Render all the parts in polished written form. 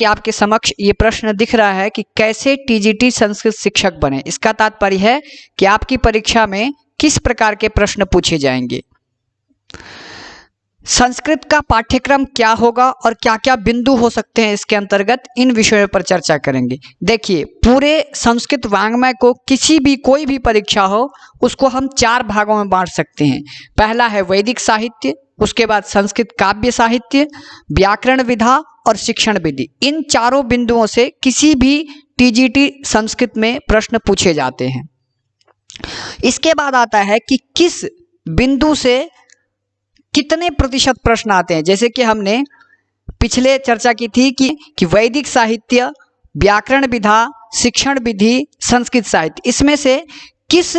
कि आपके समक्ष ये प्रश्न दिख रहा है कि कैसे टीजीटी संस्कृत शिक्षक बने। इसका तात्पर्य है कि आपकी परीक्षा में किस प्रकार के प्रश्न पूछे जाएंगे, संस्कृत का पाठ्यक्रम क्या होगा और क्या क्या बिंदु हो सकते हैं इसके अंतर्गत, इन विषयों पर चर्चा करेंगे। देखिए, पूरे संस्कृत वाङ्मय को कोई भी परीक्षा हो उसको हम 4 भागों में बांट सकते हैं। पहला है वैदिक साहित्य, उसके बाद संस्कृत काव्य साहित्य, व्याकरण विधा और शिक्षण विधि। इन चारों बिंदुओं से किसी भी टीजीटी संस्कृत में प्रश्न पूछे जाते हैं। इसके बाद आता है कि किस बिंदु से कितने प्रतिशत प्रश्न आते हैं। जैसे कि हमने पिछले चर्चा की थी कि वैदिक साहित्य, व्याकरण विधा, शिक्षण विधि, संस्कृत साहित्य, इसमें से किस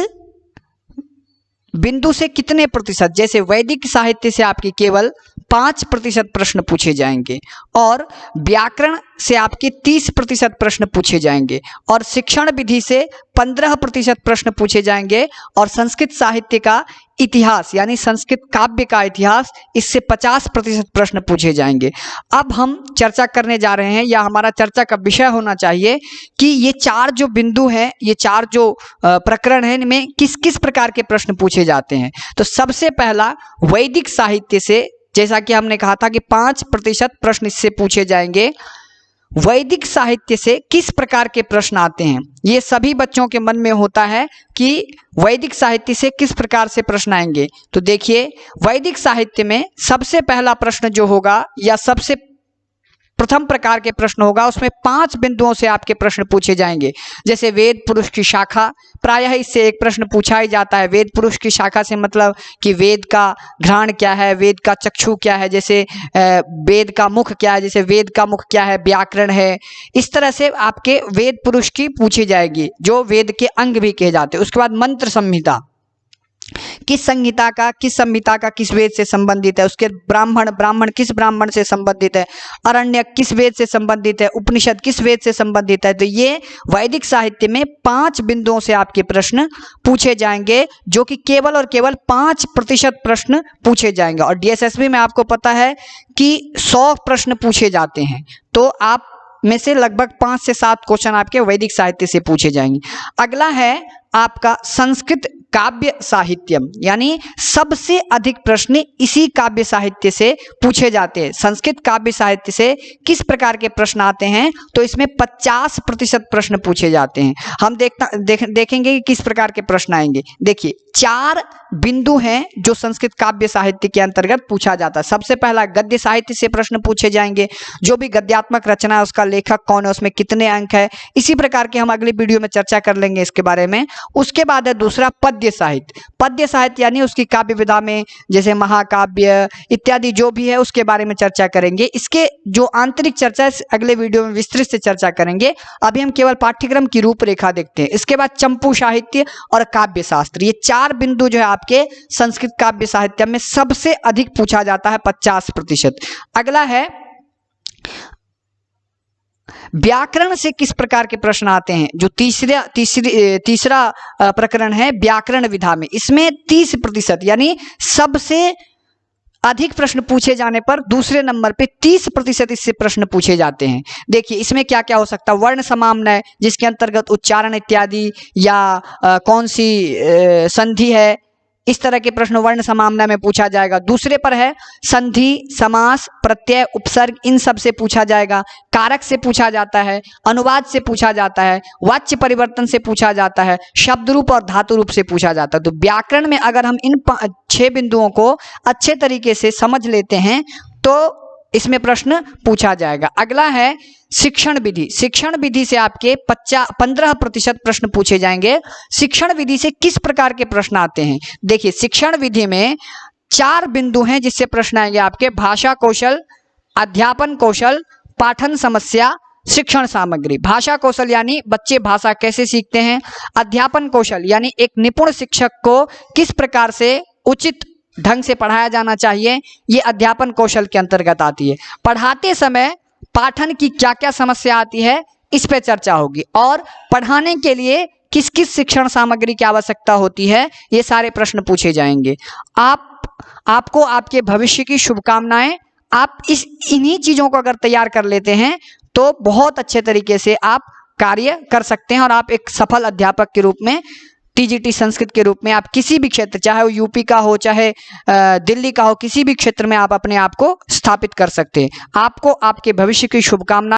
बिंदु से कितने प्रतिशत, जैसे वैदिक साहित्य से आपके केवल 5% प्रश्न पूछे जाएंगे और व्याकरण से आपके 30% प्रश्न पूछे जाएंगे और शिक्षण विधि से 15% प्रश्न पूछे जाएंगे और संस्कृत साहित्य का इतिहास यानी संस्कृत काव्य का इतिहास, इससे 50% प्रश्न पूछे जाएंगे। अब हम चर्चा करने जा रहे हैं, या हमारा चर्चा का विषय होना चाहिए कि ये 4 जो बिंदु हैं, ये 4 जो प्रकरण हैं, इनमें किस किस प्रकार के प्रश्न पूछे जाते हैं। तो सबसे पहला वैदिक साहित्य से, जैसा कि हमने कहा था कि 5% प्रश्न इससे पूछे जाएंगे। वैदिक साहित्य से किस प्रकार के प्रश्न आते हैं, ये सभी बच्चों के मन में होता है कि वैदिक साहित्य से किस प्रकार से प्रश्न आएंगे। तो देखिए, वैदिक साहित्य में सबसे पहला प्रश्न जो होगा या सबसे प्रथम प्रकार के प्रश्न होगा, उसमें 5 बिंदुओं से आपके प्रश्न पूछे जाएंगे। जैसे वेद पुरुष की शाखा, प्रायः इससे एक प्रश्न पूछा ही जाता है। वेद पुरुष की शाखा से मतलब कि वेद का घ्राण क्या है, वेद का चक्षु क्या है, जैसे वेद का मुख क्या है, जैसे वेद का मुख क्या है, व्याकरण है। इस तरह से आपके वेद पुरुष की पूछी जाएगी, जो वेद के अंग भी कहे जाते हैं। उसके बाद मंत्र संहिता, किस संहिता का किस वेद से संबंधित है। उसके ब्राह्मण किस ब्राह्मण से संबंधित है, अरण्यक किस वेद से संबंधित है, उपनिषद किस वेद से संबंधित है। तो ये वैदिक साहित्य में 5 बिंदुओं से आपके प्रश्न पूछे जाएंगे, जो कि केवल और केवल 5% प्रश्न पूछे जाएंगे। और डीएसएसबी में आपको पता है कि 100 प्रश्न पूछे जाते हैं, तो आप में से लगभग 5 से 7 क्वेश्चन आपके वैदिक साहित्य से पूछे जाएंगे। अगला है आपका संस्कृत काव्य साहित्यम, यानी सबसे अधिक प्रश्न इसी काव्य साहित्य से पूछे जाते हैं। संस्कृत काव्य साहित्य से किस प्रकार के प्रश्न आते हैं, तो इसमें 50% प्रश्न पूछे जाते हैं। हम देखेंगे कि किस प्रकार के प्रश्न आएंगे। देखिए, 4 बिंदु हैं जो संस्कृत काव्य साहित्य के अंतर्गत पूछा जाता है। सबसे पहला गद्य साहित्य से प्रश्न पूछे जाएंगे, जो भी गद्यात्मक रचना है उसका लेखक कौन है, उसमें कितने अंक है। इसी प्रकार के हम अगली वीडियो में चर्चा कर लेंगे इसके बारे में। उसके बाद है दूसरा पद्य साहित्य यानी उसकी काव्य विधा में जैसे महाकाव्य इत्यादि जो भी है उसके बारे में चर्चा करेंगे। इसके जो आंतरिक चर्चा है अगले वीडियो में विस्तृत से चर्चा करेंगे। अभी हम केवल पाठ्यक्रम की रूपरेखा देखते हैं। इसके बाद चंपू साहित्य और काव्य शास्त्र, ये 4 बिंदु जो है आपके संस्कृत काव्य साहित्य में सबसे अधिक पूछा जाता है, 50%। अगला है व्याकरण से किस प्रकार के प्रश्न आते हैं, जो तीसरा प्रकरण है व्याकरण विधा में। इसमें 30% यानी सबसे अधिक प्रश्न पूछे जाने पर दूसरे नंबर पे 30% इससे प्रश्न पूछे जाते हैं। देखिए, इसमें क्या क्या हो सकता है। वर्ण समाम्नय, जिसके अंतर्गत उच्चारण इत्यादि या कौन सी संधि है, इस तरह के प्रश्न वर्ण समाम्नय में पूछा जाएगा। दूसरे पर है संधि, समास, प्रत्यय, उपसर्ग, इन सब से पूछा जाएगा। कारक से पूछा जाता है, अनुवाद से पूछा जाता है, वाच्य परिवर्तन से पूछा जाता है, शब्द रूप और धातु रूप से पूछा जाता है। तो व्याकरण में अगर हम इन 6 बिंदुओं को अच्छे तरीके से समझ लेते हैं तो इसमें प्रश्न पूछा जाएगा। अगला है शिक्षण विधि। शिक्षण विधि से आपके 15% प्रश्न पूछे जाएंगे। शिक्षण विधि से किस प्रकार के प्रश्न आते हैं। देखिए, शिक्षण विधि में 4 बिंदु हैं जिससे प्रश्न आएंगे आपके। भाषा कौशल, अध्यापन कौशल, पाठन समस्या, शिक्षण सामग्री। भाषा कौशल यानी बच्चे भाषा कैसे सीखते हैं। अध्यापन कौशल यानी एक निपुण शिक्षक को किस प्रकार से उचित ढंग से पढ़ाया जाना चाहिए, ये अध्यापन कौशल के अंतर्गत आती है। पढ़ाते समय पाठन की क्या क्या समस्या आती है, इस पे चर्चा होगी। और पढ़ाने के लिए किस किस शिक्षण सामग्री की आवश्यकता होती है, ये सारे प्रश्न पूछे जाएंगे। आपको आपके भविष्य की शुभकामनाएं। आप इन्हीं चीज़ों को अगर तैयार कर लेते हैं तो बहुत अच्छे तरीके से आप कार्य कर सकते हैं और आप एक सफल अध्यापक के रूप में, टीजीटी संस्कृत के रूप में आप किसी भी क्षेत्र, चाहे वो यूपी का हो चाहे दिल्ली का हो, किसी भी क्षेत्र में आप अपने आप को स्थापित कर सकते हैं। आपको आपके भविष्य की शुभकामना।